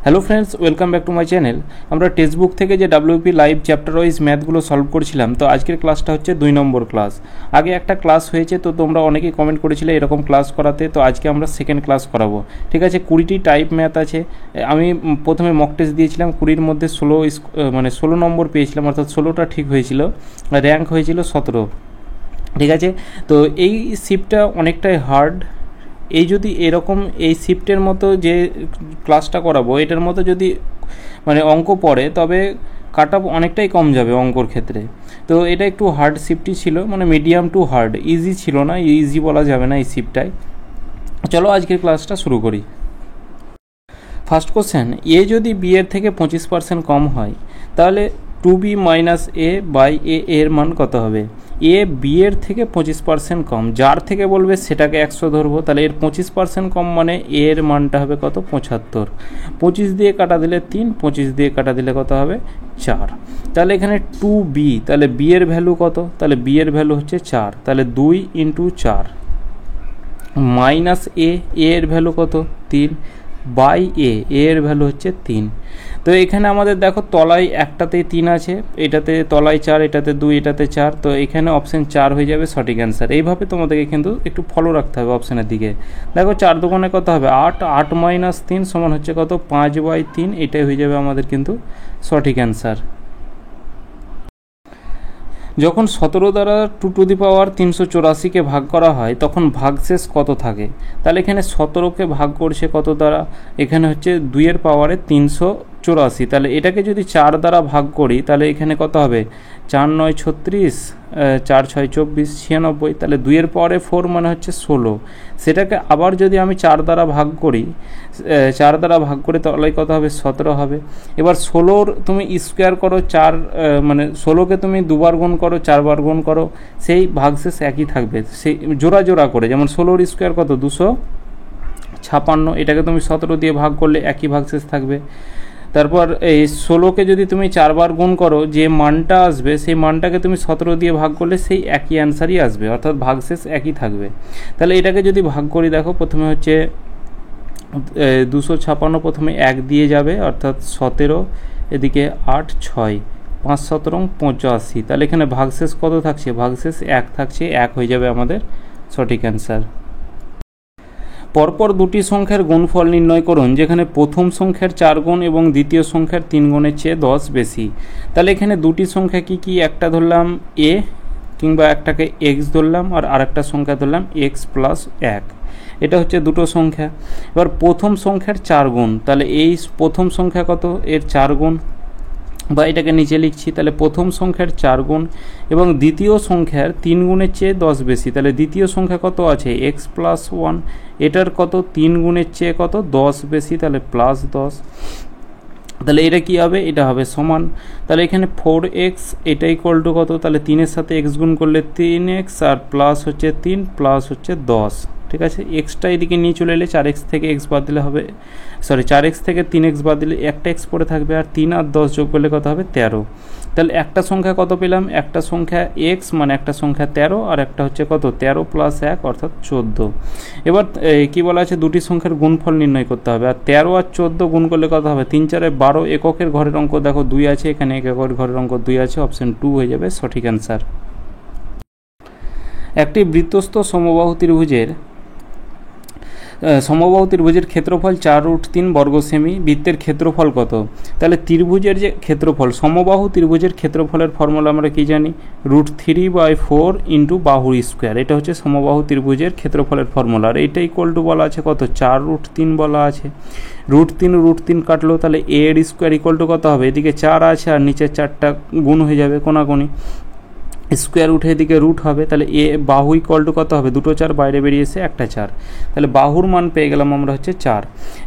Hello friends, welcome back to my channel. আমরা text book থেকে যে ডাব্লিউপি লাইভ চ্যাপ্টার ওয়াইজ ম্যাথগুলো solve করছিলাম, তো আজকের ক্লাসটা হচ্ছে 2 নম্বর ক্লাস। আগে একটা ক্লাস হয়েছে, তো তোমরা অনেকেই কমেন্ট করেছিলে এরকম ক্লাস করাতে, তো আজকে আমরা সেকেন্ড ক্লাস করাবো। ঠিক আছে, 20টি টাইপ ম্যাথ আছে। আমি প্রথমে মক টেস্ট দিয়েছিলাম, 20-র মধ্যে 16 নম্বর পেয়েছিলাম, অর্থাৎ 16টা ঠিক হয়েছিল, র্যাঙ্ক হয়েছিল 17। ঠিক আছে, তো এই শিফটটা অনেকটাই হার্ড। এই যদি এরকম এই শিফটের মতো যে ক্লাসটা করাবো, এটার মতো যদি অঙ্ক পড়ে, তবে কাট অফ অনেকটাই কম যাবে অঙ্কর ক্ষেত্রে। তো এটা একটু হার্ড শিফটই ছিল, মিডিয়াম টু হার্ড, ইজি ছিল না, ইজি বলা যাবে না এই শিফটটাই। চলো আজকের ক্লাসটা শুরু করি। ফার্স্ট কোশ্চেন, এ যদি বি এর থেকে 25% কম হয়, তাহলে 2b মাইনাস এ বাই এ এর মান কত হবে? এ বি এর থেকে 25% কম, যার থেকে বলবে সেটাকে 100 ধরবো, তাহলে এর 25% কম মানে এর মানটা হবে কত? 75। 25 দিয়ে কাটা দিলে 3, 25 দিয়ে কাটা দিলে কত হবে? 4। তাহলে এখানে 2b, তাহলে বি এর ভ্যালু কত? তাহলে বি এর ভ্যালু হচ্ছে 4, তাহলে 2 × 4 মাইনাস এর ভ্যালু কত? 3 বাই এর ভ্যালু হচ্ছে 3। তো এখানে আমাদের দেখো তলায় একটাতেই 3 আছে, এটাতে তলায় 4, এটাতে 2, এটাতে 4, তো এখানে অপশান 4 হয়ে যাবে সঠিক অ্যান্সার। এইভাবে তোমাদেরকে কিন্তু একটু ফলো রাখতে হবে অপশানের দিকে। দেখো 4 দুগুণে কত হবে? 8, 8 মাইনাস 3 সমান হচ্ছে কত? 5/3। এটাই হয়ে যাবে আমাদের কিন্তু সঠিক অ্যান্সার। যখন 17 দ্বারা 2^384কে ভাগ করা হয়, তখন ভাগশেষ কত থাকে? তাহলে এখানে 17কে ভাগ করছে কত দ্বারা? এখানে হচ্ছে 2-এর পাওয়ারে 384, তাহলে এটাকে যদি 4 দ্বারা ভাগ করি, তাহলে এখানে কত হবে? 4 × 9 = 36, 4 × 6 = 24, 96, তাহলে 2-এর পাওয়ারে 4 মানে হচ্ছে 16। সেটাকে আবার যদি আমি 4 দ্বারা ভাগ করি, 4 দ্বারা ভাগ করে তাহলে কত হবে? 17 হবে। এবার 16-র তুমি স্কোয়ার করো, 4 16কে তুমি 2বার গুণ করো, 4বার গুণ করো, সেই ভাগশেষ একই থাকবে, সেই জোড়া জোড়া করে। যেমন 16-র স্কোয়ার কত? 256, এটাকে তুমি 17 দিয়ে ভাগ করলে একই ভাগশেষ থাকবে। তারপর এই 16কে যদি তুমি 4বার গুণ করো, যে মানটা আসবে সেই মানটাকে তুমি 17 দিয়ে ভাগ করলে সেই একই অ্যান্সারই আসবে, অর্থাৎ ভাগশেষ একই থাকবে। তাহলে এটাকে যদি ভাগ করি, দেখো প্রথমে হচ্ছে 256 প্রথমে 1 দিয়ে যাবে, অর্থাৎ 17, এদিকে 8, 6, 5 × 17 = 85, তাহলে এখানে ভাগশেষ কত থাকছে? ভাগশেষ 1 থাকছে, 1 হয়ে যাবে আমাদের সঠিক অ্যান্সার। পরপর দুটি সংখ্যার গুণফল নির্ণয় করুন, যেখানে প্রথম সংখ্যার 4 গুণ এবং দ্বিতীয় সংখ্যার 3 গুণের চেয়ে 10 বেশি। তাহলে এখানে দুটি সংখ্যা কি কি? একটা ধরলাম এ, কিংবা একটাকে এক্স ধরলাম, আর আরেকটা সংখ্যা ধরলাম x + 1। এটা হচ্ছে দুটো সংখ্যা। এবার প্রথম সংখ্যার 4 গুণ, তাহলে এই প্রথম সংখ্যা কত? এর 4 গুণ, বা এটাকে নিচে লিখছি, তাহলে প্রথম সংখ্যার 4 গুণ এবং দ্বিতীয় সংখ্যার 3 গুণের চেয়ে 10 বেশি। তাহলে দ্বিতীয় সংখ্যা কত আছে? x + 1, এটার কত? 3 গুণের চেয়ে কত? 10 বেশি, তাহলে +10। তাহলে এটা কি হবে? এটা হবে সমান, তাহলে এখানে 4x, এটা ইকুয়াল টু কত? তাহলে 3-এর সাথে x গুণ করলে 3x, আর প্লাস হচ্ছে 3 প্লাস হচ্ছে 10। ঠিক আছে, এক্সটা এদিকে নিয়ে চলে এলে 4x থেকে x বাদ দিলে হবে, 4x থেকে 3x বাদ দিলে একটা x পড়ে থাকবে, আর 3 আর 10 যোগ করলে কত হবে? 13। তাহলে একটা সংখ্যা কত পেলাম? একটা সংখ্যা x, মানে একটা সংখ্যা 13, আর একটা হচ্ছে কত? 13 + 1 অর্থাৎ 14। এবার কি বলা আছে? দুটি সংখ্যার গুণফল নির্ণয় করতে হবে, আর 13 আর 14 গুণ করলে কত হবে? 3 × 4 = 12। এককের ঘরের অঙ্ক দেখো 2 আছে, এখানে এককের ঘরের অঙ্ক 2 আছে, অপশন 2 হয়ে যাবে সঠিক অ্যান্সার। একটি বৃত্তস্থ সমবাহু ত্রিভুজের ক্ষেত্রফল 4√3 বর্গ সেমি। বৃত্তের ক্ষেত্রফল কত? তাহলে ত্রিভুজের যে ক্ষেত্রফল, সমবাহু ত্রিভুজের ক্ষেত্রফলের ফর্মুলা আমরা কি জানি? √3/4 × বাহুর স্কোয়ার। এটা হচ্ছে সমবাহু ত্রিভুজের ক্ষেত্রফলের ফর্মুলা, আর এইটা ইকুয়াল টু বলা আছে কত? 4√3 বলা আছে। √3 কাটলো, তাহলে এর স্কোয়ার ইকুয়াল টু কত হবে? এদিকে 4 আছে, আর নিচে 4টা গুণ হয়ে যাবে কোনাকুনি, স্কোয়ার উঠে এদিকে রুট হবে, তাহলে এ বাহু ইকুয়াল টু কত হবে? 2টো 4 বাইরে বেরিয়ে এসে একটা 4, তাহলে বাহুর মান পেয়ে গেলাম আমরা হচ্ছে 4।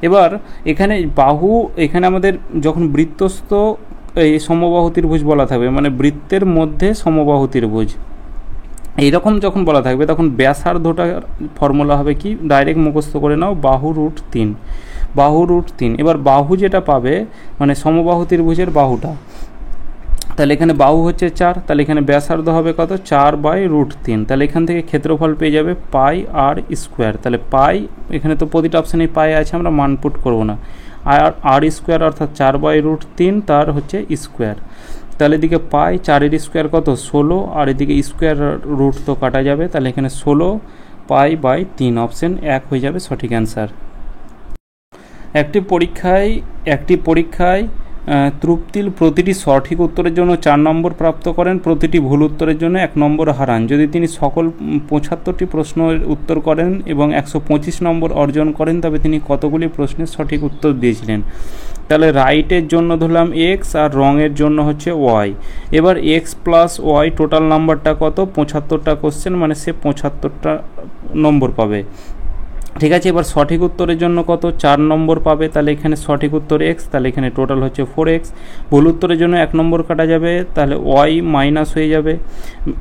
এবার এখানে বাহু, এখানে আমাদের যখন বৃত্তস্থ এই সমবাহু ত্রিভুজ বলা থাকবে, বৃত্তের মধ্যে সমবাহু ত্রিভুজ এইরকম যখন বলা থাকবে, তখন ব্যাসার্ধটার ফর্মুলা হবে কি? ডাইরেক্ট মুখস্থ করে নাও, বাহু √3, বাহু √3। এবার বাহু যেটা পাবে, সমবাহু ত্রিভুজের বাহুটা, তাহলে এখানে বাহু হচ্ছে 4, তাহলে এখানে ব্যাসার্ধ হবে কত? 4/√3। তাহলে এখান থেকে ক্ষেত্রফল পেয়ে যাবে πr²। তাহলে পাই, এখানে তো প্রতিটা অপশানে পাই আছে, আমরা মান পুট করবো না, আর স্কোয়ার অর্থাৎ 4/√3 তার হচ্ছে স্কোয়ার। তাহলে এদিকে পাই 4-এর স্কোয়ার কত 16, আর এদিকে স্কোয়ার রুট তো কাটা যাবে, তাহলে এখানে 16 π/3 অপশন 1 হয়ে যাবে সঠিক অ্যান্সার। একটি পরীক্ষায় তৃপ্তিল প্রতিটি সঠিক উত্তরের জন্য 4 নম্বর প্রাপ্ত করেন, প্রতিটি ভুল উত্তরের জন্য 1 নম্বর হারান। যদি তিনি সকল 75টি প্রশ্নের উত্তর করেন এবং 125 নম্বর অর্জন করেন, তবে তিনি কতগুলি প্রশ্নের সঠিক উত্তর দিয়েছিলেন? তাহলে রাইটের জন্য ধরলাম এক্স আর রঙের জন্য হচ্ছে ওয়াই। এবার এক্স প্লাস ওয়াই টোটাল নাম্বারটা কত? 75টা কোশ্চেন, মানে সে 75টা নম্বর পাবে। ঠিক আছে, এবার সঠিক উত্তরের জন্য কত? 4 নম্বর পাবে। তাহলে এখানে সঠিক উত্তর এক্স, তাহলে এখানে টোটাল হচ্ছে 4x। ভুল উত্তরের জন্য 1 নম্বর কাটা যাবে, তাহলে ওয়াই মাইনাস হয়ে যাবে।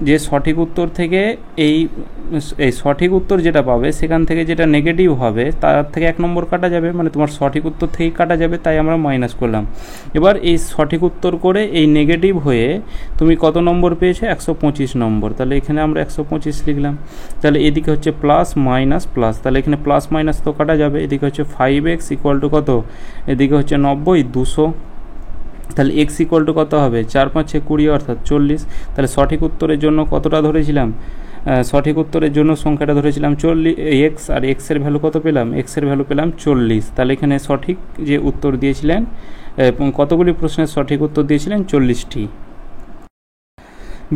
যে সঠিক উত্তর থেকে এই সঠিক উত্তর যেটা পাবে সেখান থেকে যেটা নেগেটিভ হবে তার থেকে 1 নম্বর কাটা যাবে, মানে তোমার সঠিক উত্তর থেকেই কাটা যাবে, তাই আমরা মাইনাস করলাম। এবার এই সঠিক উত্তর করে এই নেগেটিভ হয়ে তুমি কত নম্বর পেয়েছো? 125 নম্বর। তাহলে এখানে আমরা 125 লিখলাম। তাহলে এদিকে হচ্ছে প্লাস মাইনাস প্লাস, তাহলে এখানে প্লাস মাইনাস তো কাটা যাবে। এদিকে হচ্ছে 5x ইকুয়াল টু কত? এদিকে হচ্ছে 90, 200। তাহলে x ইকুয়াল টু কত হবে? 4×5 = 20 অর্থাৎ 40। তাহলে সঠিক উত্তরের জন্য কতটা ধরেছিলাম? সঠিক উত্তরের জন্য সংখ্যাটা ধরেছিলাম 40x, আর x এর ভ্যালু কত পেলাম? x এর ভ্যালু পেলাম 40। তাহলে এখানে সঠিক যে উত্তর দিয়েছিলেন, কতগুলি প্রশ্নের সঠিক উত্তর দিয়েছিলেন? 40টি।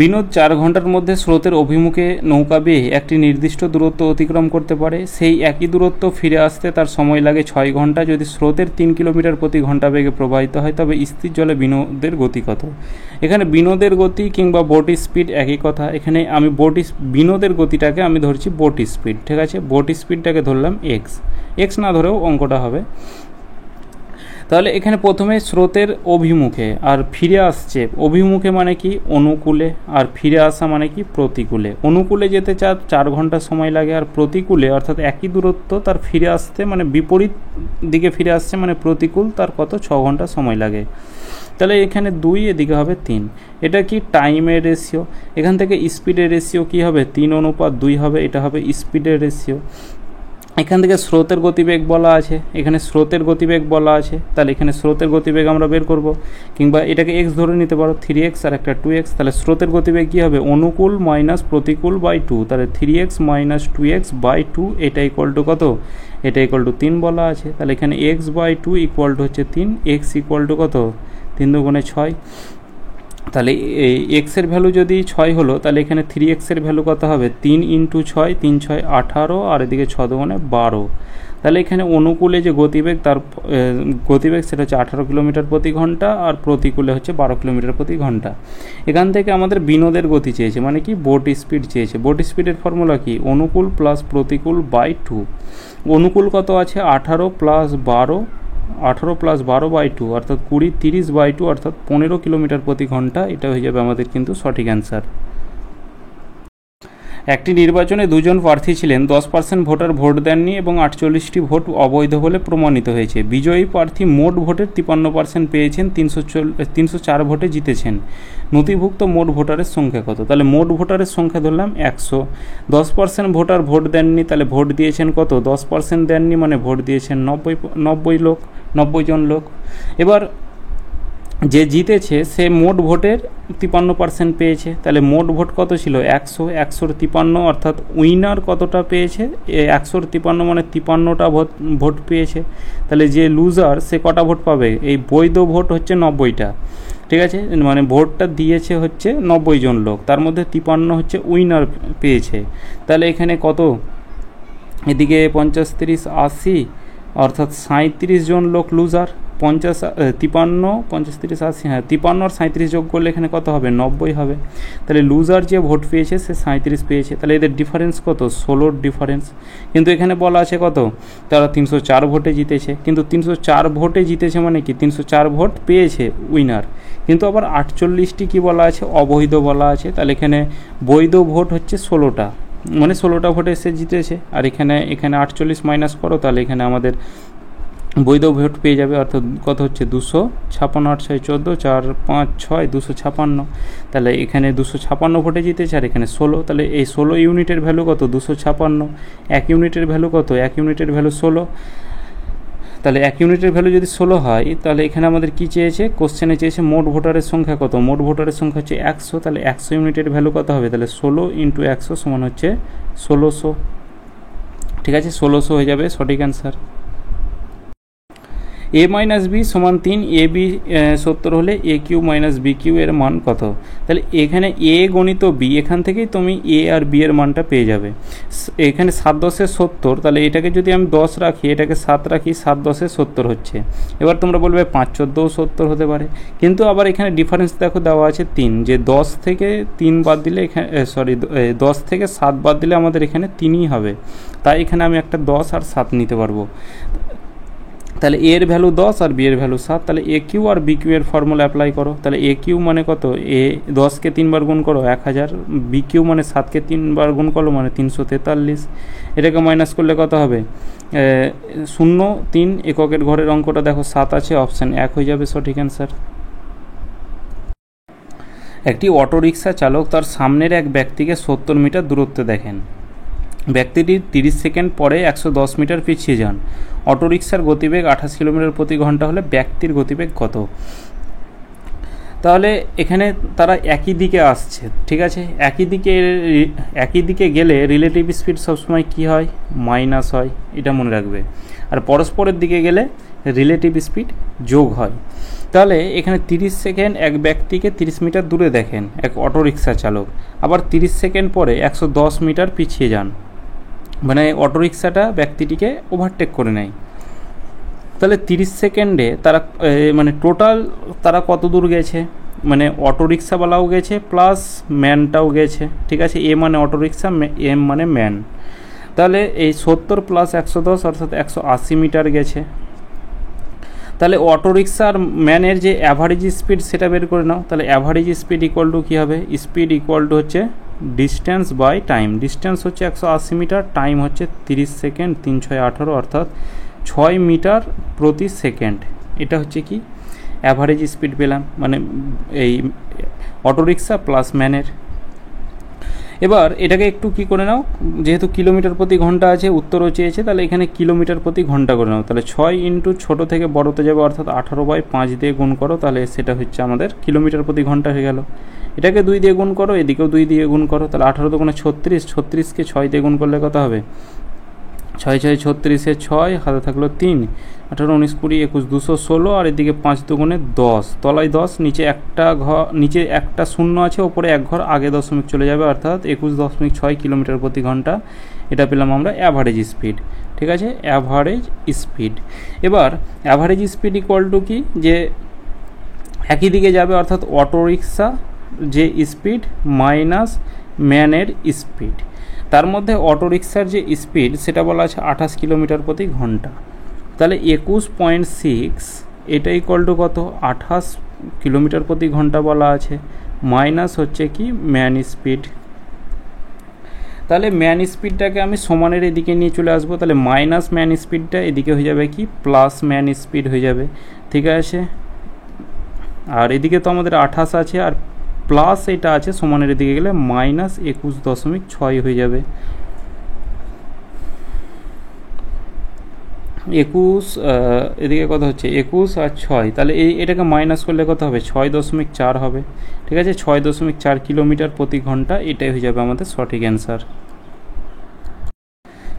বিনোদ 4 ঘন্টার মধ্যে স্রোতের অভিমুখে নৌকা বেয়ে একটি নির্দিষ্ট দূরত্ব অতিক্রম করতে পারে। সেই একই দূরত্ব ফিরে আসতে তার সময় লাগে 6 ঘন্টা। যদি স্রোতের 3 কিলোমিটার প্রতি ঘন্টা বেগে প্রবাহিত হয়, তবে স্থির জলে বিনোদের গতি কত? এখানে বিনোদের গতি কিংবা বোট স্পিড একই কথা। এখানে আমি বিনোদের গতিটাকে আমি ধরছি বোট স্পিড। ঠিক আছে, বোট স্পিডটাকে ধরলাম এক্স না ধরেও অঙ্কটা হবে। তাহলে এখানে প্রথমে স্রোতের অভিমুখে আর ফিরে আসছে। অভিমুখে মানে কি? অনুকূলে, আর ফিরে আসা মানে কি? প্রতিকূলে। অনুকূলে যেতে 4 ঘন্টা সময় লাগে, আর প্রতিকূলে অর্থাৎ একই দূরত্ব তার ফিরে আসতে মানে বিপরীত দিকে ফিরে আসছে মানে প্রতিকূল, তার কত? 6 ঘন্টা সময় লাগে। তাহলে এখানে 2, এদিকে হবে 3। এটা কি? টাইমের রেশিও। এখান থেকে স্পিডের রেশিও কি হবে? 3:2 হবে। এটা হবে স্পিডের রেশিও। এখান থেকে স্রোতের গতিবেগ বলা আছে, এখানে স্রোতের গতিবেগ বলা আছে। তাহলে এখানে স্রোতের গতিবেগ আমরা বের করব, কিংবা এটাকে x ধরে নিতে পারো, 3x আর একটা 2x। তাহলে স্রোতের গতিবেগ কী হবে? অনুকূল মাইনাস প্রতিকূল বাই 2। তাহলে 3x মাইনাস 2x বাই 2, এটা ইকুয়াল টু কত? এটা ইকুয়াল টু 3 বলা আছে। তাহলে এখানে x/2 ইকুয়াল টু হচ্ছে 3। x ইকুয়াল টু কত? 3 × 6। তাহলে এক্সের ভ্যালু যদি 6 হলো, তাহলে এখানে 3x এর ভ্যালু কত হবে? 3 × 6, 3 × 6 = 18, আর এদিকে 6 × 2 = 12। তাহলে এখানে অনুকূলে যে গতিবেগ, তার গতিবেগ সেটা হচ্ছে 18 কিলোমিটার প্রতি ঘন্টা, আর প্রতিকূলে হচ্ছে 12 কিলোমিটার প্রতি ঘন্টা। এখান থেকে আমাদের বিনোদের গতি চেয়েছে, মানে কি? বোট স্পিড চেয়েছে। বোট স্পিডের ফর্মুলা কি? অনুকূল প্লাস প্রতিকূল বাই 2। অনুকূল কত আছে? 18 + 12, 18 + 12/2 অর্থাৎ 20, 30/2 অর্থাৎ 15 কিলোমিটার প্রতি ঘন্টা। এটা হয়ে যাবে আমাদের কিন্তু সঠিক অ্যান্সার। একটি নির্বাচনে 2 জন প্রার্থী ছিলেন। 10% ভোটার ভোট দেননি এবং 48টি ভোট অবৈধ বলে প্রমাণিত হয়েছে। বিজয়ী প্রার্থী মোট ভোটের 53% পেয়েছেন, 304 ভোটে জিতেছেন। নথিভুক্ত মোট ভোটারের সংখ্যা কত? তাহলে মোট ভোটারের সংখ্যা ধরলাম 100। 10% ভোটার ভোট দেননি, তাহলে ভোট দিয়েছেন কত? 10% দেননি মানে ভোট দিয়েছেন 90 জন লোক। এবার যে জিতেছে সে মোট ভোটের 53% পেয়েছে। তাহলে মোট ভোট কত ছিল? 100। 100-র 53 অর্থাৎ উইনার কতটা পেয়েছে? 100-র 53 মানে 53টা ভোট পেয়েছে। তাহলে যে লুজার সে কটা ভোট পাবে? এই বৈধ ভোট হচ্ছে 90টা। ঠিক আছে, মানে ভোটটা দিয়েছে হচ্ছে 90 জন লোক, তার মধ্যে 53 হচ্ছে উইনার পেয়েছে। তাহলে এখানে কত? এদিকে 50, 30, 80 অর্থাৎ 37 জন লোক লুজার। 53, 30, 80, হ্যাঁ 53 আর 37 যোগ করলে এখানে কত হবে? 90 হবে। তাহলে লুজার যে ভোট পেয়েছে সে 37 পেয়েছে। তাহলে এদের ডিফারেন্স কত? 16 ডিফারেন্স। কিন্তু এখানে বলা আছে কত? তারা 304 ভোটে জিতেছে। কিন্তু 304 ভোটে জিতেছে মানে কি? 304 ভোট পেয়েছে উইনার, কিন্তু আবার 48টি কি বলা আছে? অবৈধ বলা আছে। তাহলে এখানে বৈধ ভোট হচ্ছে 16টা, মানে 16টা ভোটে সে জিতেছে। আর এখানে 48 মাইনাস করো, তাহলে এখানে আমাদের বৈধ ভোট পেয়ে যাবে, অর্থাৎ কত হচ্ছে? 256, 8 6 14, 4 5 6 256। তাহলে এখানে 256 ভোটে জিতেছে, আর এখানে 16। তাহলে এই 16 ইউনিটের ভ্যালু কত? 256। 1 ইউনিটের ভ্যালু কত? 1 ইউনিটের ভ্যালু 16। তাহলে 1 ইউনিটের ভ্যালু যদি 16 হয়, তাহলে এখানে আমাদের কি চেয়েছে, কোশ্চেনে চেয়েছে মোট ভোটারের সংখ্যা কত, মোট ভোটারের সংখ্যা হচ্ছে 100, তাহলে 100 ইউনিটের ভ্যালু কত হবে, তাহলে 16 × 100 সমান হচ্ছে 1600। ঠিক আছে, 1600 হয়ে যাবে সঠিক অ্যান্সার। a মাইনাস বি সমান 3, এ বি 70 হলে এ কিউ মাইনাস বি কিউ এর মান কত। তাহলে এখানে এ গণিত বি, এখান থেকেই তুমি এ আর বি এর মানটা পেয়ে যাবে। এখানে 7 10 70, তাহলে এটাকে যদি আমি 10 রাখি, এটাকে 7 রাখি, 7 10 70 হচ্ছে। এবার তোমরা বলবে 5 14 70 হতে পারে, কিন্তু আবার এখানে ডিফারেন্স দেখো দেওয়া আছে 3, যে 10 থেকে 3 বাদ দিলে এখানে 10 থেকে 7 বাদ দিলে আমাদের এখানে 3ই হবে, তাই এখানে আমি একটা 10 আর 7 নিতে পারবো। তাহলে এর ভ্যালু 10 আর বি এর ভ্যালু 7, তাহলে এ কিউ আর বি কিউ এর ফর্মুলা অ্যাপ্লাই করো। তাহলে এ কিউ মানে কত, এ 10কে 3 বার গুণ করো 1000, বি কিউ মানে 7কে 3 বার গুণ করো মানে 343। এটাকে মাইনাস করলে কত হবে, 0 3 এককের ঘরের অঙ্কটা দেখো 7 আছে, অপশান 1 হয়ে যাবে সঠিক অ্যান্সার। একটি অটোরিকশা চালক তার সামনের এক ব্যক্তিকে 70 মিটার দূরত্বে দেখেন। ব্যক্তিটি 30 সেকেন্ড পরে 110 মিটার পিছিয়ে যান। অটোরিকশার গতিবেগ 28 কিলোমিটার প্রতি ঘন্টা হলে ব্যক্তির গতিবেগ কত। তাহলে এখানে তারা একই দিকে আসছে, ঠিক আছে, একই দিকে গেলে রিলেটিভ স্পিড সবসময় কী হয়, মাইনাস হয়, এটা মনে রাখবে। আর পরস্পরের দিকে গেলে রিলেটিভ স্পিড যোগ হয়। তাহলে এখানে 30 সেকেন্ড এক ব্যক্তিকে 30 মিটার দূরে দেখেন এক অটোরিকশা চালক, আবার 30 সেকেন্ড পরে 110 মিটার পিছিয়ে যান, মানে অটোরিকশাটা ব্যক্তিটিকে ওভারটেক করে নেয়। তাহলে 30 সেকেন্ডে তারা মানে টোটাল তারা কত দূর গেছে, মানে অটোরিকশাওয়ালাও গেছে প্লাস ম্যানটাও গেছে, ঠিক আছে, এ মানে অটোরিকশা, এম মানে ম্যান। তাহলে এই 70 প্লাস 110 অর্থাৎ 180 মিটার গেছে। তাহলে অটোরিকশা আর ম্যানের যে অ্যাভারেজ স্পিড সেটা বের করে নাও। তাহলে অ্যাভারেজ স্পিড ইকুয়াল টু কী হবে, স্পিড ইকুয়াল টু হচ্ছে ডিস্টেন্স বাই টাইম। ডিস্টেন্স হচ্ছে 180 মিটার, টাইম হচ্ছে 30 সেকেন্ড, 3 6 18 অর্থাৎ 6 মিটার প্রতি সেকেন্ড। এটা হচ্ছে কি অ্যাভারেজ স্পিড পেলাম, মানে এই অটোরিকশা প্লাস ম্যানের। এবার এটাকে একটু কি করে নাও, যেহেতু কিলোমিটার প্রতি ঘন্টা আছে, উত্তরও চেয়েছে, তাহলে এখানে কিলোমিটার প্রতি ঘন্টা করে নাও। তাহলে 6 ইন্টু ছোটো থেকে বড়তে যাবে অর্থাৎ 18/5 দিয়ে গুণ করো, তাহলে সেটা হচ্ছে আমাদের কিলোমিটার প্রতি ঘন্টা হয়ে গেল। এটাকে 2 দিয়ে গুণ করো, এদিকেও 2 দিয়ে গুণ করো, তাহলে 18 দুগুণে 36, 36কে 6 দিয়ে গুণ করলে কত হবে, 6 6 36 6, হাতে থাকলো 3, 18 19 20 21 216, আর এদিকে 5 দুগুণে 10, তলায় 10, নিচে একটা ঘর, নিচে একটা শূন্য আছে, ওপরে এক ঘর, আগে দশমিক চলে যাবে অর্থাৎ 21.6 কিলোমিটার প্রতি ঘন্টা। এটা পেলাম আমরা অ্যাভারেজ স্পিড, ঠিক আছে, অ্যাভারেজ স্পিড। এবার অ্যাভারেজ স্পিড ইকুয়াল টু কি, যে একই দিকে যাবে অর্থাৎ অটোরিকশা যে স্পিড মাইনাস ম্যানের স্পিড। তার মধ্যে অটোরিকশার যে স্পিড সেটা বলা আছে 28 কিলোমিটার প্রতি ঘন্টা। তাহলে 21.6 এটা ইকুয়াল টু কত, 28 কিলোমিটার প্রতি ঘন্টা বলা আছে, মাইনাস হচ্ছে কি ম্যান স্পিড। তাহলে ম্যান স্পিডটাকে আমি সমানের এদিকে নিয়ে চলে আসবো, তাহলে মাইনাস ম্যান স্পিডটা এদিকে হয়ে যাবে কি প্লাস ম্যান স্পিড হয়ে যাবে, ঠিক আছে। আর এদিকে তো আমাদের 28 আছে আর প্লাস এটা আছে, সমানের দিকে গেলে মাইনাস 21.6 হয়ে যাবে। 21 এদিকে কত হচ্ছে 21 আর 6, তাহলে এটাকে মাইনাস করলে কত হবে 6.4 হবে, ঠিক আছে, 6.4 কিলোমিটার প্রতি ঘন্টা। এটাই হয়ে যাবে আমাদের সঠিক অ্যান্সার।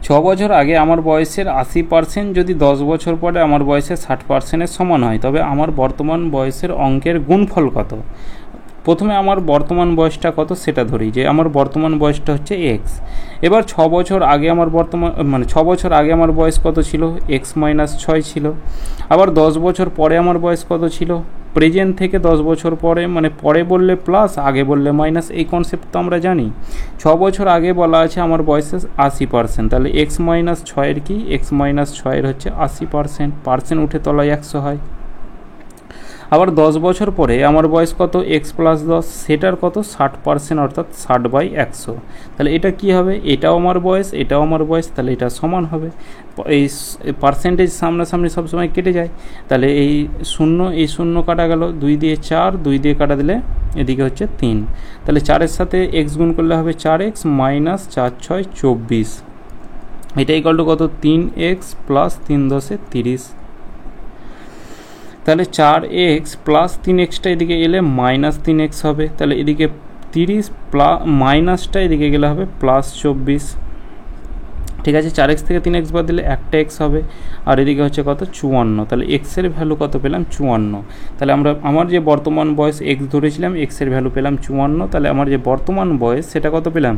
6 বছর আগে আমার বয়সের 80% যদি 10 বছর পরে আমার বয়সের 60%-এর সমান হয়, তবে আমার বর্তমান বয়সের অঙ্কের গুণফল কত। প্রথমে আমার বর্তমান বয়সটা কত সেটা ধরি, যে আমার বর্তমান বয়সটা হচ্ছে এক্স। এবার 6 বছর আগে আমার মানে 6 বছর আগে আমার বয়স কত ছিল, এক্স মাইনাস 6 ছিল। আবার 10 বছর পরে আমার বয়স কত ছিল, প্রেজেন্ট থেকে 10 বছর পরে, মানে পরে বললে প্লাস, আগে বললে মাইনাস, এই কনসেপ্ট তো আমরা জানি। 6 বছর আগে বলা আছে আমার বয়সের 80%, তাহলে এক্স মাইনাস 6-এর কি, এক্স মাইনাস 6-এর হচ্ছে 80%, পার্সেন্ট উঠে তলায় 100 হয়। আবার 10 বছর পরে আমার বয়স কত, এক্স প্লাস 10, সেটার কত 60%, অর্থাৎ 60/100। তাহলে এটা কি হবে, এটাও আমার বয়স, এটাও আমার বয়স, তাহলে এটা সমান হবে। এই পার্সেন্টেজ সামনাসামনি সবসময় কেটে যায়, তাহলে এই শূন্য কাটা গেল, 2 দিয়ে 4, 2 দিয়ে কাটা দিলে এদিকে হচ্ছে 3, তাহলে 4-এর সাথে এক্স গুণ করলে হবে 4x মাইনাস 4 6 24, এটা ইকুয়াল টু কত 3x প্লাস 3 10 30। তাহলে 4x প্লাস 3xটা এদিকে এলে মাইনাস 3x হবে, তাহলে এদিকে 30 প্লাস মাইনাসটা এদিকে গেলে হবে প্লাস 24। ঠিক আছে, 4x থেকে 3x বাদ দিলে একটা x হবে, আর এদিকে হচ্ছে কত 54, তাহলে x এর ভ্যালু কত পেলাম 54। তাহলে আমার যে বর্তমান বয়স x ধরেছিলাম, x এর ভ্যালু পেলাম 54, তাহলে আমার যে বর্তমান বয়স সেটা কত পেলাম,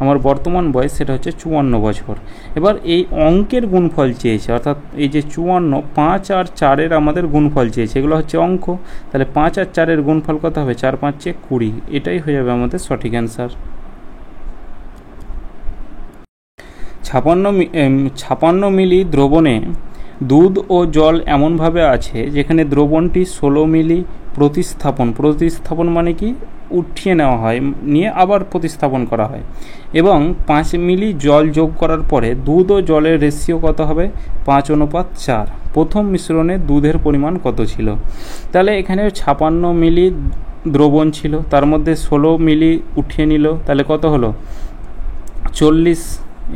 আমার বর্তমান বয়স সেটা হচ্ছে 54 বছর। এবার এই অঙ্কের গুণফল চেয়েছে, অর্থাৎ এই যে 54, 5 আর 4-এর আমাদের গুণফল চেয়েছে, এগুলো হচ্ছে অঙ্ক। তাহলে 5 আর 4-এর গুণফল কত হবে, 4 5 20, এটাই হয়ে যাবে আমাদের সঠিক অ্যান্সার। 56 মিলি দ্রবণে দুধ ও জল এমনভাবে আছে যেখানে দ্রবণটি 16 মিলি প্রতিস্থাপন মানে কি উঠিয়ে নেওয়া হয়, নিয়ে আবার প্রতিস্থাপন করা হয়, এবং 5 মিলি জল যোগ করার পরে দুধ ও জলের রেশিও কত হবে, 5:4। প্রথম মিশ্রণে দুধের পরিমাণ কত ছিল? তাহলে এখানে 56 মিলি দ্রবণ ছিল, তার মধ্যে 16 মিলি উঠিয়ে নিল, তাহলে কত হলো 40।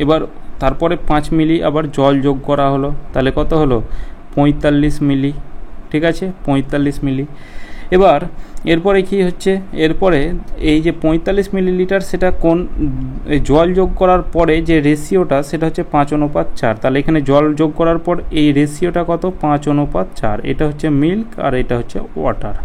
এবার তারপরে 5 মিলি আবার জল যোগ করা হলো, তাহলে কত হলো 45 মিলি। ঠিক আছে, 45 মিলি। এবার এরপরে কি হচ্ছে, এরপরে এই যে 45 মিলিলিটার সেটা কোন জল যোগ করার পরে যে রেশিওটা সেটা হচ্ছে 5:4, তাহলে এখানে জল যোগ করার পর এই রেশিওটা কত 5:4, এটা হচ্ছে মিল্ক আর এটা হচ্ছে ওয়াটার।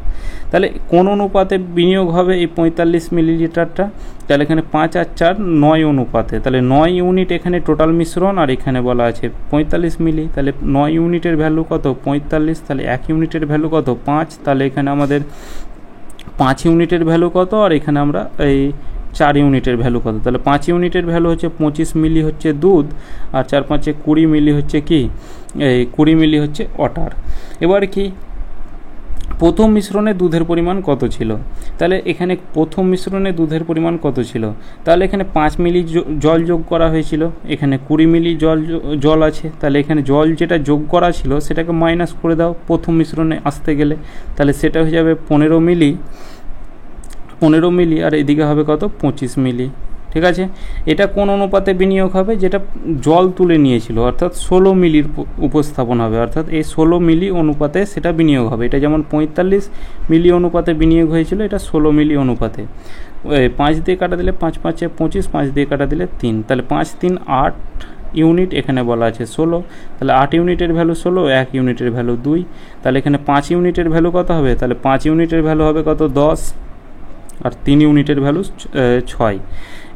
তাহলে কোন অনুপাতে বিনিয়োগ হবে এই 45 মিলিলিটারটা, তাহলে এখানে 5 আর 4 9 অনুপাতে, তাহলে 9 ইউনিট এখানে টোটাল মিশ্রণ, আর এখানে বলা আছে 45 মিলি, তাহলে 9 ইউনিটের ভ্যালু কত 45, তাহলে 1 ইউনিটের ভ্যালু কত 5, তাহলে এখানে আমাদের 5 ইউনিটের ভ্যালু কত, আর এখানে আমরা এই 4 ইউনিটের ভ্যালু কত, তাহলে 5 ইউনিটের ভ্যালু হচ্ছে 25 মিলি হচ্ছে দুধ, আর 4 5 20 মিলি হচ্ছে কি এই 20 মিলি হচ্ছে ওয়াটার। এবার কি প্রথম মিশ্রণে দুধের পরিমাণ কত ছিল, তাহলে এখানে প্রথম মিশ্রণে দুধের পরিমাণ কত ছিল, তাহলে এখানে 5 মিলি জল যোগ করা হয়েছিল, এখানে 20 মিলি জল আছে, তাহলে এখানে জল যেটা যোগ করা ছিল সেটাকে মাইনাস করে দাও প্রথম মিশ্রণে আসতে গেলে, তাহলে সেটা হয়ে যাবে 15 মিলি, আর এদিকে হবে কত 25 মিলি। ঠিক আছে, এটা কোন অনুপাতে বিনিয়োগ হবে, যেটা জল তুলে নিয়েছিল, অর্থাৎ 16 মিলির উপস্থাপন হবে, অর্থাৎ এই 16 মিলি অনুপাতে সেটা বিনিয়োগ হবে। এটা যেমন 45 মিলি অনুপাতে বিনিয়োগ হয়েছিল, এটা 16 মিলি অনুপাতে। 5 দিয়ে কাটা দিলে 5 5 25, 5 দিয়ে কাটা দিলে 3, তাহলে 5 3 8 ইউনিট, এখানে বলা আছে 16, তাহলে 8 ইউনিটের ভ্যালু 16, 1 ইউনিটের ভ্যালু 2, তাহলে এখানে 5 ইউনিটের ভ্যালু কত হবে, তাহলে 5 ইউনিটের ভ্যালু হবে কত 10, আর 3 ইউনিটের ভ্যালু 6।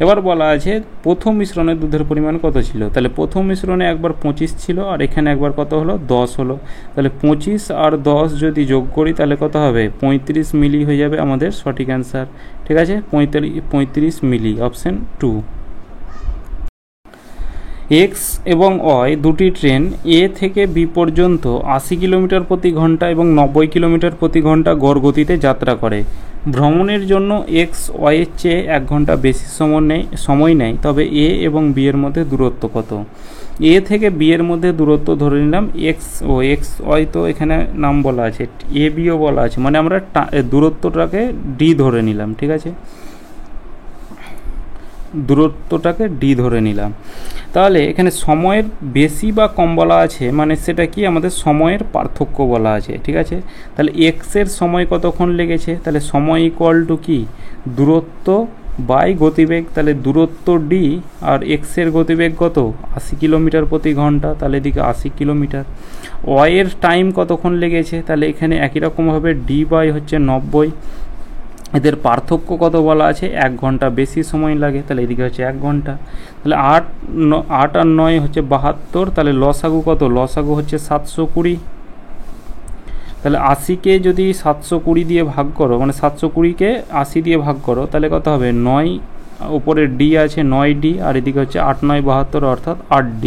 এবার বলা আছে প্রথম মিশ্রণে দুধের পরিমাণ কত ছিল, তাহলে প্রথম মিশ্রণে একবার 25 ছিল, আর এখানে একবার কত হলো 10 হলো, তাহলে 25 আর 10 যদি যোগ করি তাহলে কত হবে 35 মিলি হয়ে যাবে আমাদের সঠিক অ্যান্সার। ঠিক আছে, 35 মিলি, অপশন 2। এক্স এবং ওয়াই দুটি ট্রেন এ থেকে বি পর্যন্ত 80 কিলোমিটার প্রতি ঘন্টা এবং 90 কিলোমিটার প্রতি ঘন্টা গড় গতিতে যাত্রা করে। ভ্রমণের জন্য এক্স ওয়াইয়ের চেয়ে 1 ঘন্টা বেশি সময় নেয়, তবে এ এবং বি এর মধ্যে দূরত্ব কত? এ থেকে বি এর মধ্যে দূরত্ব ধরে নিলাম এক্স ওয়াই, তো এখানে নাম বলা আছে, এ বিও বলা আছে, মানে আমরা দূরত্বটাকে ডি ধরে নিলাম। ঠিক আছে, দূরত্বটাকে ডি ধরে নিলাম। তাহলে এখানে সময়ের বেশি বা কম বলা আছে, মানে সেটা কি আমাদের সময়ের পার্থক্য বলা আছে। ঠিক আছে, তাহলে এক্সের সময় কতক্ষণ লেগেছে, তাহলে সময় ইকুয়াল টু কি দূরত্ব বাই গতিবেগ, তাহলে দূরত্ব ডি আর এক্সের গতিবেগ কত 80 কিলোমিটার প্রতি ঘন্টা, তাহলে এদিকে 80 কিলোমিটার। ওয়াইয়ের টাইম কতক্ষণ লেগেছে, তাহলে এখানে একই রকমভাবে ডি বাই হচ্ছে 90, এদের পার্থক্য কত বলা আছে 1 ঘন্টা বেশি সময় লাগে, তাহলে এদিকে হচ্ছে 1 ঘন্টা। তাহলে 8 আর 9 হচ্ছে 72, তাহলে লসাগু কত, লসাগু হচ্ছে 720। তাহলে 80কে যদি 720 দিয়ে ভাগ করো, মানে 720কে 80 দিয়ে ভাগ করো, তাহলে কত হবে 9, উপরে ডি আছে 9D, আর এদিকে হচ্ছে 8 9 72, অর্থাৎ 8D।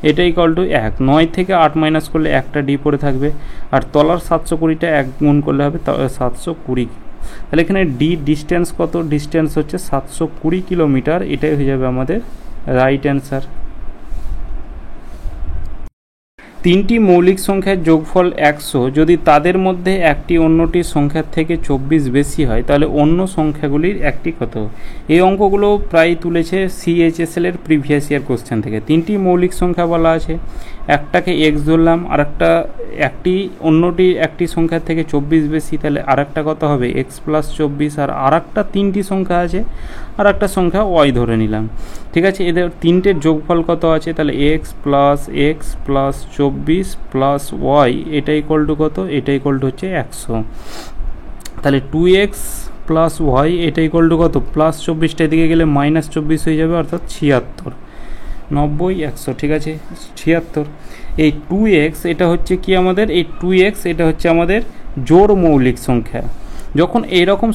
এটা ইকুয়াল টু 1, 9 থেকে 8 মাইনাস করলে একটা ডি পড়ে থাকবে, আর তলার 720টা 1 গুণ করলে হবে 720। তাহলে এখানে ডি ডিস্টেন্স কত, ডিস্টেন্স হচ্ছে 720 কিলোমিটার, এটাই হয়ে যাবে আমাদের রাইট অ্যান্সার। 3টি মৌলিক সংখ্যার যোগফল 100 যদি তাদের মধ্যে একটি অন্যটির সংখ্যার থেকে 24 বেশি হয়, তাহলে অন্য সংখ্যাগুলির একটি কত? এই অঙ্কগুলো প্রায় তুলেছে CHSL এর প্রিভিয়াস ইয়ার কোশ্চেন থেকে। 3টি মৌলিক সংখ্যা বলা আছে, একটাকে এক্স ধরলাম, আর অন্যটি একটি সংখ্যার থেকে 24 বেশি, তাহলে আর একটা কত হবে এক্স প্লাস 24, আর একটা 3টি সংখ্যা আছে, আর একটা সংখ্যা ওয়াই ধরে নিলাম। ঠিক আছে, এদের তিনটের যোগফল কত আছে, তাহলে এক্স প্লাস 24 প্লাস ওয়াই, এটা ইকুয়াল টু কত, এটা ইকুয়াল টু হচ্ছে 100। তাহলে 2x প্লাস ওয়াই এটা ইকুয়াল টু কত, প্লাস 24টা এদিকে গেলে মাইনাস 24 হয়ে যাবে, অর্থাৎ 76, 90, 100। ঠিক আছে, 76। এই 2x এটা হচ্ছে কি আমাদের, এই 2x এটা হচ্ছে আমাদের জোড় মৌলিক সংখ্যা। যখন এইরকম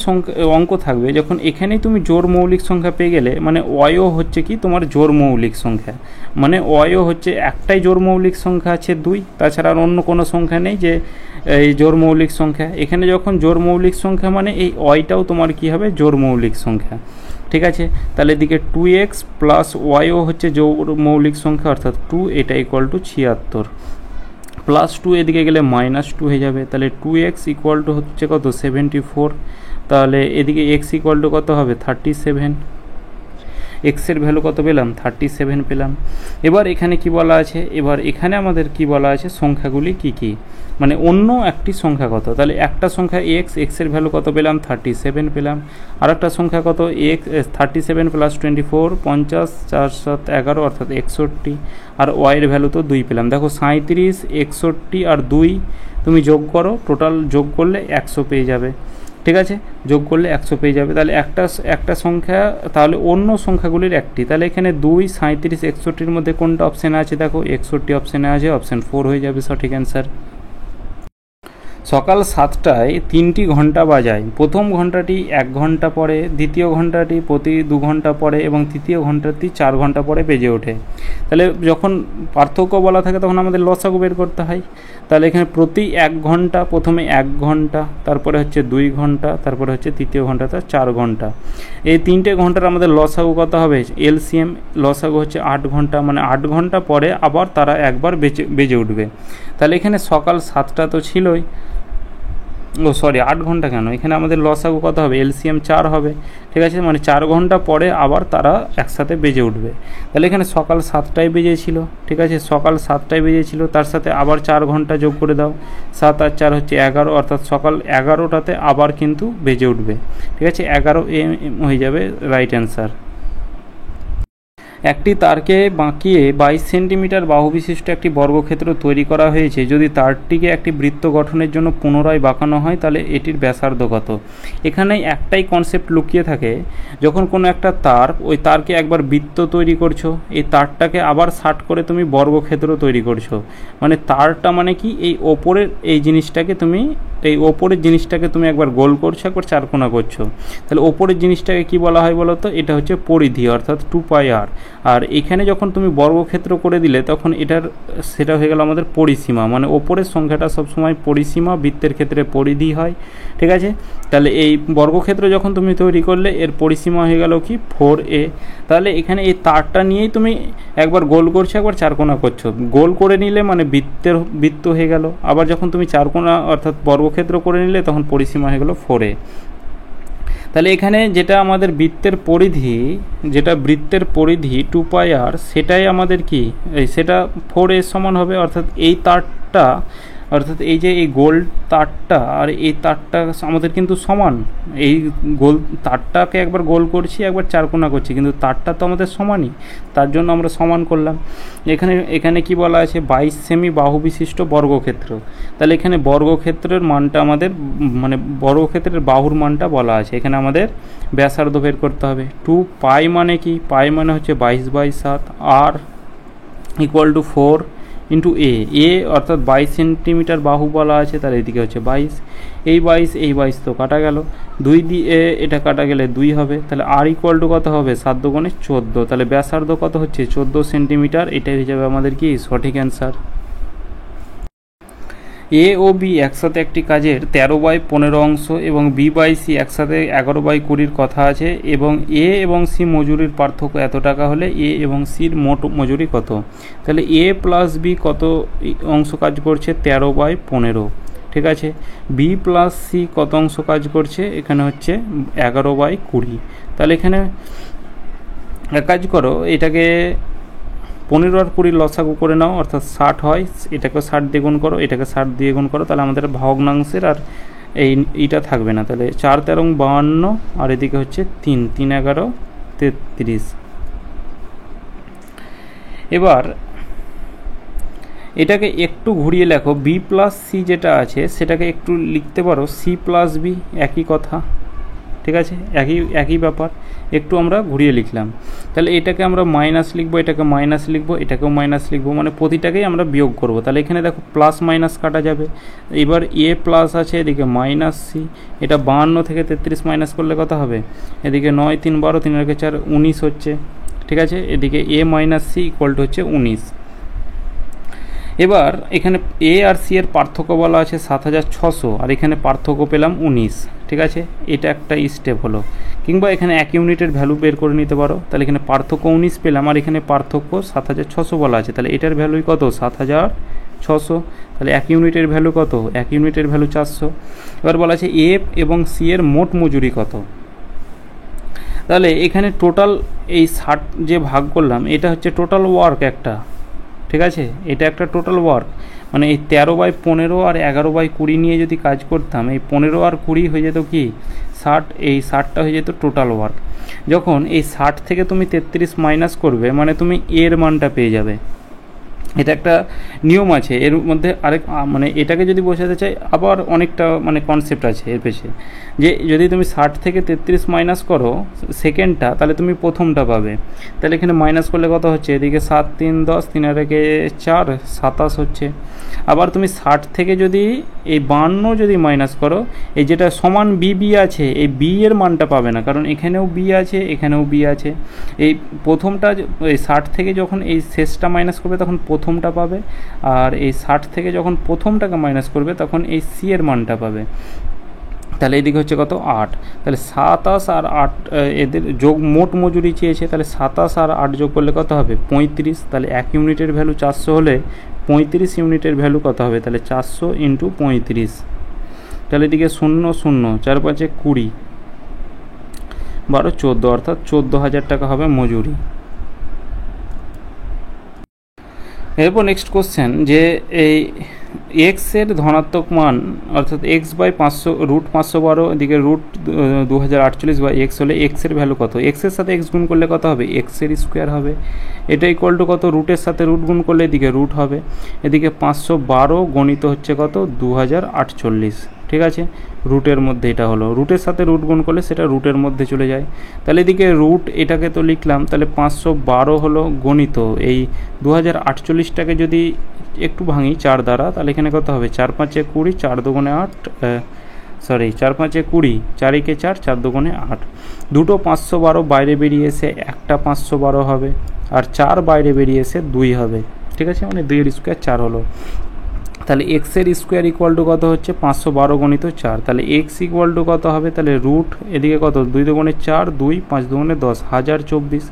অঙ্ক থাকবে, যখন এখানেই তুমি জোড় মৌলিক সংখ্যা পেয়ে গেলে, মানে ওয়াইও হচ্ছে কি তোমার জোড় মৌলিক সংখ্যা, মানে ওয়াইও হচ্ছে একটাই জোড় মৌলিক সংখ্যা আছে 2, তাছাড়া আর অন্য কোনো সংখ্যা নেই যে এই জোড় মৌলিক সংখ্যা। এখানে যখন জোড় মৌলিক সংখ্যা মানে এই ওয়াইটাও তোমার কি হবে, জোড় মৌলিক সংখ্যা। ঠিক আছে, তাহলে এদিকে 2x প্লাস ওয়াইও হচ্ছে জোড় মৌলিক সংখ্যা, অর্থাৎ 2, এটা ইকুয়াল টু 76, প্লাস 2 এদিকে গেলে মাইনাস 2 হয়ে যাবে, তাহলে 2x ইকুয়াল টু হচ্ছে কত, 74। তাহলে এদিকে x ইকুয়াল টু কত হবে, 37। এক্সের ভ্যালু কত পেলাম, 37 পেলাম। এবার এখানে কি বলা আছে, এবার এখানে আমাদের কি বলা আছে, সংখ্যাগুলি কি কি, মানে অন্য একটি সংখ্যা কত, তাহলে একটা সংখ্যা এক্সের ভ্যালু কত পেলাম, 37 পেলাম। আর একটা সংখ্যা কত, 37 প্লাস 24, 50, 4 7 11, অর্থাৎ 61। আর ওয়াইয়ের ভ্যালু তো 2 পেলাম। দেখো 37, 61 আর 2 তুমি যোগ করো, টোটাল যোগ করলে 100 পেয়ে যাবে। ঠিক আছে, যোগ করলে 100 পেয়ে যাবে। তাহলে একটা সংখ্যা, তাহলে অন্য সংখ্যাগুলির একটি, তাহলে এখানে 2, 37, 61-র মধ্যে কোনটা অপশানে আছে, দেখো 61 অপশানে আছে, অপশান 4 হয়ে যাবে সঠিক অ্যান্সার। সকাল 7টায় 3টি ঘন্টা বাজায়। প্রথম ঘন্টাটি 1 ঘন্টা পরে, দ্বিতীয় ঘন্টাটি প্রতি 2 ঘন্টা পরে এবং তৃতীয় ঘন্টাটি 4 ঘন্টা পরে বেজে ওঠে। তাহলে যখন পার্থক্য বলা থাকে তখন আমাদের লসাগু বের করতে হয়। তাহলে এখানে প্রতি 1 ঘন্টা, প্রথমে 1 ঘন্টা, তারপরে হচ্ছে 2 ঘন্টা, তারপরে হচ্ছে তৃতীয় ঘন্টাটা 4 ঘন্টা। এই 3টে ঘন্টার আমাদের লসাগু কত হবে, এলসিএম লসাগু হচ্ছে 8 ঘন্টা, মানে 8 ঘন্টা পরে আবার তারা একবার বেজে উঠবে। তাহলে এখানে সকাল 7টা তো ছিলই, 8 ঘন্টা কেন, এখানে আমাদের লসাগু কত হবে, এলসিএম 4 হবে। ঠিক আছে, মানে 4 ঘন্টা পরে আবার তারা একসাথে বেজে উঠবে। তাহলে এখানে সকাল 7টায় বেজেছিল। ঠিক আছে, সকাল 7টায় বেজেছিল, তার সাথে আবার 4 ঘন্টা যোগ করে দাও, 7 আর 4 হচ্ছে 11, অর্থাৎ সকাল 11টাতে আবার কিন্তু বেজে উঠবে। ঠিক আছে, 11 AM হয়ে যাবে রাইট অ্যান্সার। একটি তারকে বাঁকিয়ে 22 সেন্টিমিটার বাহু বিশিষ্ট একটি বর্গক্ষেত্র তৈরি করা হয়েছে। যদি তারটিকে একটি বৃত্ত গঠনের জন্য পুনরায় বাঁকানো হয় তাহলে এটির ব্যাসার্ধ কত। এখানে একটাই কনসেপ্ট লুকিয়ে থাকে, যখন কোনো একটা তার, ওই তারকে একবার বৃত্ত তৈরি করছো, এই তারটাকে আবার শার্ট করে তুমি বর্গক্ষেত্র তৈরি করছো, মানে তারটা মানে কি, এই ওপরের এই জিনিসটাকে তুমি, এই ওপরের জিনিসটাকে তুমি একবার গোল করছো, একবার চারকোনা করছো। তাহলে ওপরের জিনিসটাকে কি বলা হয় বলো তো, এটা হচ্ছে পরিধি, অর্থাৎ 2πr। আর এখানে যখন তুমি বর্গক্ষেত্র করে দিলে তখন সেটা হয়ে গেল আমাদের পরিসীমা, মানে ওপরের সংখ্যাটা সবসময় পরিসীমা, বৃত্তের ক্ষেত্রে পরিধি হয়। ঠিক আছে, তাহলে এই বর্গক্ষেত্র যখন তুমি তৈরি করলে এর পরিসীমা হয়ে গেল কি, 4a। তাহলে এখানে এই তারটা নিয়েই তুমি একবার গোল করছো, একবার চারকোনা করছো। গোল করে নিলে মানে বৃত্ত হয়ে গেল, আবার যখন তুমি চারকোনা অর্থাৎ বর্গক্ষেত্র করে নিলে তখন পরিসীমা হয়ে গেল 4a। তাহলে এখানে যেটা আমাদের বৃত্তের পরিধি 2πr, সেটাই আমাদের কি, সেটা 4a সমান হবে। অর্থাৎ এই তারটা, অর্থাৎ এই যে এই গোল তারটা আর এই তারটা আমাদের কিন্তু সমান। এই গোল তারটাকে একবার গোল করছি, একবার চারকোনা করছি, কিন্তু তারটা তো আমাদের সমানই, তার জন্য আমরা সমান করলাম। এখানে কি বলা আছে, 22 সেমি বাহু বিশিষ্ট বর্গক্ষেত্র। তাহলে এখানে বর্গক্ষেত্রের মানটা আমাদের, মানে বর্গক্ষেত্রের বাহুর মানটা বলা আছে, এখানে আমাদের ব্যাসার্ধ বের করতে হবে। 2π মানে কি, পাই মানে হচ্ছে 22/7, আর ইকুয়াল টু 4 ইন্টু এ অর্থাৎ 22 সেন্টিমিটার বাহু বলা আছে, তার এদিকে হচ্ছে 22, এই 22 তো কাটা গেল, 2 দিয়ে এটা কাটা গেলে 2 হবে। তাহলে আর ইকুয়াল টু কত হবে, 7 দুগুণে 14। তাহলে ব্যাসার্ধ কত হচ্ছে, 14 সেন্টিমিটার। এটাই হয়ে যাবে আমাদের কি সঠিক অ্যান্সার। এ ও বি একসাথে একটি কাজের 13/15 অংশ এবং বি বাই সি একসাথে 11/20 কথা আছে, এবং এ এবং সি মজুরির পার্থক্য এত টাকা হলে এ এবং সির মোট মজুরি কত। তাহলে এ প্লাস বি কত অংশ কাজ করছে, 13/15। ঠিক আছে, বি প্লাস সি কত অংশ কাজ করছে, এখানে হচ্ছে 11/20। তাহলে এখানে এক কাজ করো, এটাকে 15 আর 20 লসাগু করে নাও, অর্থাৎ 60 হয়, এটাকে 60 দিয়ে গুণ করো, এটাকে 60 দিয়ে গুণ করো, তাহলে আমাদের ভগ্নাংশের আর এইটা থাকবে না। তাহলে 4 13 52 আর এদিকে হচ্ছে 3 3 11 33। এবার এটাকে একটু ঘুরিয়ে লেখো, বি প্লাস সি যেটা আছে সেটাকে একটু লিখতে পারো সি প্লাস বি, একই কথা, ঠিক আছে, একই ব্যাপার, একটু আমরা ঘুরিয়ে লিখলাম। তাহলে এটাকে আমরা মাইনাস লিখবো, এটাকে মাইনাস লিখবো, এটাকেও মাইনাস লিখবো, মানে প্রতিটাকেই আমরা বিয়োগ করব। তাহলে এখানে দেখো প্লাস মাইনাস কাটা যাবে। এবার এ প্লাস আছে, এদিকে মাইনাস সি, এটা 52 থেকে 33 মাইনাস করলে কত হবে, এদিকে 9 3 12 3 আর 4 19 হচ্ছে, ঠিক আছে, এদিকে এ মাইনাস সি ইকুয়াল টু হচ্ছে 19। এবার এখানে এ আর সি এর পার্থক্য বলা আছে 7600, আর এখানে পার্থক্য পেলাম 19, ঠিক আছে, এটা একটা স্টেপ হলো। কিংবা এখানে 1 ইউনিটের ভ্যালু বের করে নিতে পারো। তাহলে এখানে পার্থক্য 19 পেলাম, আর এখানে পার্থক্য 7600 বলা আছে, তাহলে এটার ভ্যালুই কত, 7600। তাহলে 1 ইউনিটের ভ্যালু কত, 1 ইউনিটের ভ্যালু 400। এবার বলা আছে এ এবং সি এর মোট মজুরি কত। তাহলে এখানে টোটাল এই 60 যে ভাগ করলাম, এটা হচ্ছে টোটাল ওয়ার্ক একটা, ঠিক আছে, এটা একটা টোটাল ওয়ার্ক, মানে এই 13/15 আর 11/20 নিয়ে যদি কাজ করতাম, এই 15 আর 20 হয়ে যেত কি 60, এই 60টা হয়ে যেত টোটাল ওয়ার্ক। যখন এই 60 থেকে তুমি 33 মাইনাস করবে, মানে তুমি এর মানটা পেয়ে যাবে। এটা একটা নিয়ম আছে এর মধ্যে, আরেক মানে এটাকে যদি বোঝাতে চাই আবার অনেকটা মানে কনসেপ্ট আছে এর পেছনে, যে যদি তুমি 60 থেকে 33 মাইনাস করো সেকেন্ডটা, তাহলে তুমি প্রথমটা পাবে। তাহলে এখানে মাইনাস করলে কত হচ্ছে, এদিকে 7 3 10 3 আর 4 27 হচ্ছে। আবার তুমি 60 থেকে যদি এই 52 যদি মাইনাস করো, এই যেটা সমান বি আছে, এই বি এর মানটা পাবে না, কারণ এখানেও বি আছে, এখানেও বি আছে। এই প্রথমটা, এই 60 থেকে যখন এই শেষটা মাইনাস করবে তখন প্রথমটা পাবে, আর এই 60 থেকে যখন প্রথমটাকে মাইনাস করবে তখন এই সি এর মানটা পাবে। তাহলে এদিকে হচ্ছে কত 8, তাহলে 27 আর 8 এদের যোগ মোট মজুরি চেয়েছে, তাহলে 27 আর 8 যোগ করলে কত হবে 35। তাহলে 1 ইউনিটের ভ্যালু 400 হলে 35 ইউনিটের ভ্যালু কত হবে, তাহলে 400 × 35। তাহলে এদিকে 0 0 4 5 20 12 14, অর্থাৎ 14,000 টাকা হবে মজুরি। এরপর নেক্সট কোশ্চেন, যে এই এক্সের ধনাত্মক মান, অর্থাৎ x/500 √512 এদিকে √2048/x হলে এক্সের ভ্যালু কত। এক্সের সাথে এক্স গুণ করলে কত হবে, এক্সের স্কোয়ার হবে। এটা ইকুয়াল টু কত, রুটের সাথে রুট গুণ করলে এদিকে রুট হবে। এদিকে 512 গণিত হচ্ছে কত 2048, ঠিক আছে, রুটের মধ্যে এটা হলো, রুটের সাথে রুট গুণ করলে সেটা রুটের মধ্যে চলে যায়। তাহলে এদিকে রুট এটাকে তো লিখলাম, তাহলে 512 হলো গণিত এই 2048টাকে যদি একটু ভাঙি 4 দ্বারা, তাহলে এখানে কত হবে 4 5 20, 4 2 8, 4 5 20, 4 1 4, 4 2 8। দুটো 512 বাইরে বেরিয়ে এসে একটা 512 হবে, আর 4 বাইরে বেরিয়ে এসে 2 হবে, ঠিক আছে, মানে 2 এর স্কোয়ার 4 হলো। তাহলে এক্সের স্কোয়ার ইকুয়াল টু কত হচ্ছে 512 গণিত 4, তাহলে এক্স ইকুয়াল টু কত হবে, তাহলে রুট এদিকে কত 2 2 4, 2 5 2 10, 1024।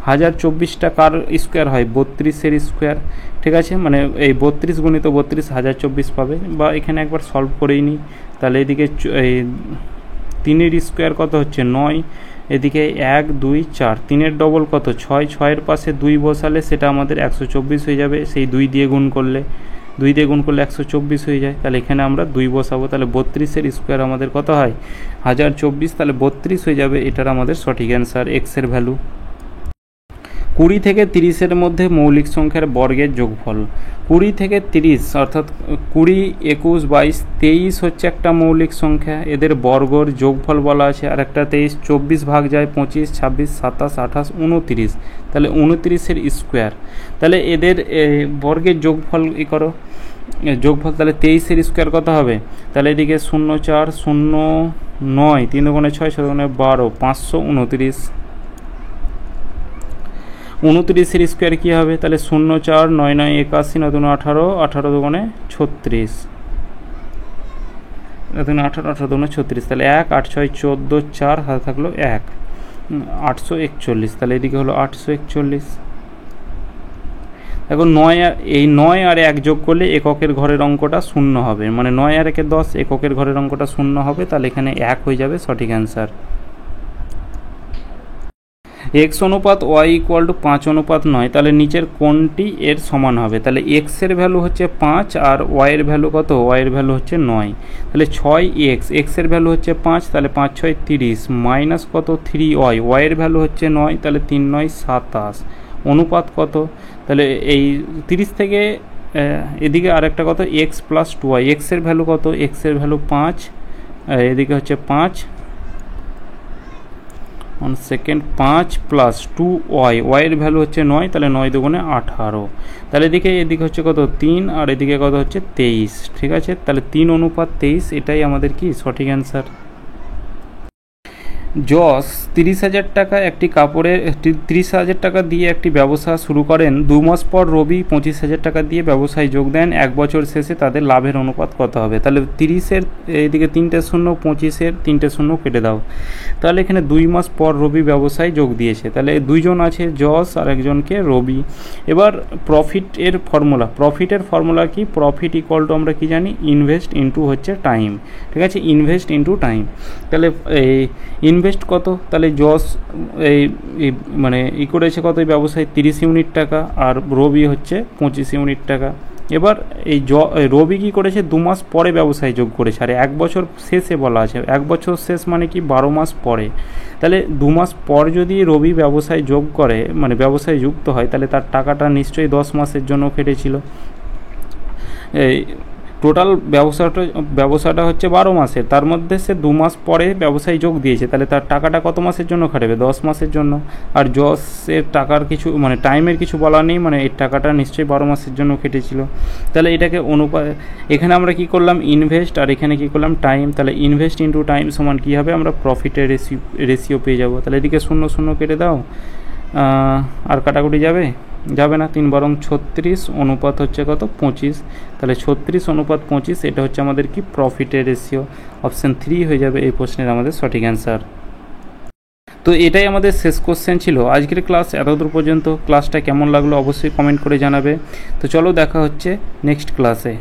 1024টা কার স্কোয়ার হয়, 32-এর স্কোয়ার, ঠিক আছে, মানে এই 32 গণিত 32 1024 পাবে। বা এখানে একবার সলভ করেই নিই, তাহলে এদিকে এই 3-এর স্কোয়ার কত হচ্ছে 9, এদিকে 1 2 4, 3-এর ডবল কত 6, 6-এর পাশে 2 বসালে সেটা আমাদের 124 হয়ে যাবে, সেই 2 দিয়ে গুণ করলে 124 হয়ে যায়। তাহলে এখানে আমরা 2 বসাবো, তাহলে 32-এর স্কোয়ার আমাদের কত হয় 1024, তাহলে 32 হয়ে যাবে, এটার আমাদের সঠিক অ্যান্সার এক্সের ভ্যালু। 20 থেকে 30-এর মধ্যে মৌলিক সংখ্যার বর্গের যোগফল। 20 থেকে 30 অর্থাৎ 20 21 22 23 হচ্ছে একটা মৌলিক সংখ্যা, এদের বর্গর যোগফল বলা আছে। আর একটা 23 24 ভাগ যায় 25 26 27 28 29, তাহলে 29-এর স্কোয়ার। তাহলে এদের বর্গের যোগফল করো, যোগফল তাহলে 23-এর স্কোয়ার কত হবে, তাহলে এদিকে 0 4 0 9 3 2 6 7 12 529। 29-এর স্কোয়ার কী হবে, তাহলে 0 4 9 9 81 9 2 18 18 2 36, 18 18 2 36, তাহলে 1 8 6 14 4 হাতে থাকলো 1 841, তাহলে এদিকে হলো 841। এখন 9 আর 1 যোগ করলে এককের ঘরের অঙ্কটা 0 হবে, মানে 9 আর 1 10, এককের ঘরের অঙ্কটা 0 হবে, তাহলে এখানে 1 হয়ে যাবে সঠিক অ্যান্সার। এক্স অনুপাত ওয়াই ইকুয়াল টু 5:9, তাহলে নিচের কোনটি এর সমান হবে? তাহলে এক্সের ভ্যালু হচ্ছে 5 আর ওয়াইয়ের ভ্যালু কত? ওয়াইয়ের ভ্যালু হচ্ছে 9, তাহলে 6x, এক্সের ভ্যালু হচ্ছে 5, তাহলে 5 6 30 মাইনাস কত 3y, ওয়াইয়ের ভ্যালু হচ্ছে 9, তাহলে 3 9 27, অনুপাত কত? তাহলে এই 30 থেকে এদিকে আরেকটা কত এক্স প্লাস 2y, এক্সের ভ্যালু কত? এক্সের ভ্যালু 5, এদিকে হচ্ছে 5 1 সেকেন্ড 5 প্লাস 2y, ওয়াইয়ের ভ্যালু হচ্ছে 9, তাহলে 9 দুগুণে 18, তাহলে এদিকে হচ্ছে কত 3 আর এদিকে কত হচ্ছে 23, ঠিক আছে? তাহলে 3:23, এটাই আমাদের কি সঠিক অ্যান্সার। যশ 30,000 টাকা একটি কাপড়ের 30,000 টাকা দিয়ে একটি ব্যবসা শুরু করেন। 2 মাস পর রবি 25,000 টাকা দিয়ে ব্যবসায় যোগ দেন। 1 বছর শেষে তাদের লাভের অনুপাত কত হবে? তাহলে 30-এর এইদিকে 3টে শূন্য, 25-এর 3টে শূন্য কেটে দাও। তাহলে এখানে 2 মাস পর রবি ব্যবসায় যোগ দিয়েছে, তাহলে দুইজন আছে যশ আর একজনকে রবি। এবার প্রফিটের ফর্মুলা কি? প্রফিট ইকুয়াল টু আমরা কি জানি? ইনভেস্ট ইনটু হচ্ছে টাইম, ঠিক আছে? ইনভেস্ট ইনটু টাইম, তাহলে এই ইনভেস্ট কত? তাহলে যশ এই মানে করেছে কত এই ব্যবসায়? 30 ইউনিট টাকা, আর রবি হচ্ছে 25 ইউনিট টাকা। এবার এই রবি কী করেছে? 2 মাস পরে ব্যবসায় যোগ করেছে, আর 1 বছর শেষে বলা আছে। 1 বছর শেষ মানে কি? 12 মাস পরে। তাহলে 2 মাস পর যদি রবি ব্যবসায় যোগ করে, মানে ব্যবসায় যুক্ত হয়, তাহলে তার টাকাটা নিশ্চয়ই 10 মাসের জন্য কেটেছিল। এই টোটাল ব্যবসাটা হচ্ছে 12 মাসের, তার মধ্যে সে 2 মাস পরে ব্যবসায় যোগ দিয়েছে, তাহলে তার টাকাটা কত মাসের জন্য খাটাবে? 10 মাসের জন্য। আর যশের টাকার কিছু মানে টাইমের কিছু বলা নেই, মানে এই টাকাটা নিশ্চয়ই 12 মাসের জন্য কেটেছিল। তাহলে এটাকে এখানে আমরা কি করলাম? ইনভেস্ট, আর এখানে কি করলাম? টাইম। তাহলে ইনভেস্ট ইন্টু টাইম সমান কী হবে? আমরা প্রফিটের রেশিও পেয়ে যাব। তাহলে এদিকে 0 0 কেটে দাও, আর কাটাকুটি যাবে না, 3 বরং 36 অনুপাত হচ্ছে কত? 25, তাহলে 36:25, এটা হচ্ছে আমাদের কি? প্রফিটের রেশিও। অপশান 3 হয়ে যাবে এই প্রশ্নের আমাদের সঠিক অ্যান্সার। তো এটাই আমাদের শেষ কোশ্চেন ছিল আজকের ক্লাস। এতদূর পর্যন্ত ক্লাসটা কেমন লাগলো অবশ্যই কমেন্ট করে জানাবে। তো চলো দেখা হচ্ছে নেক্সট ক্লাসে।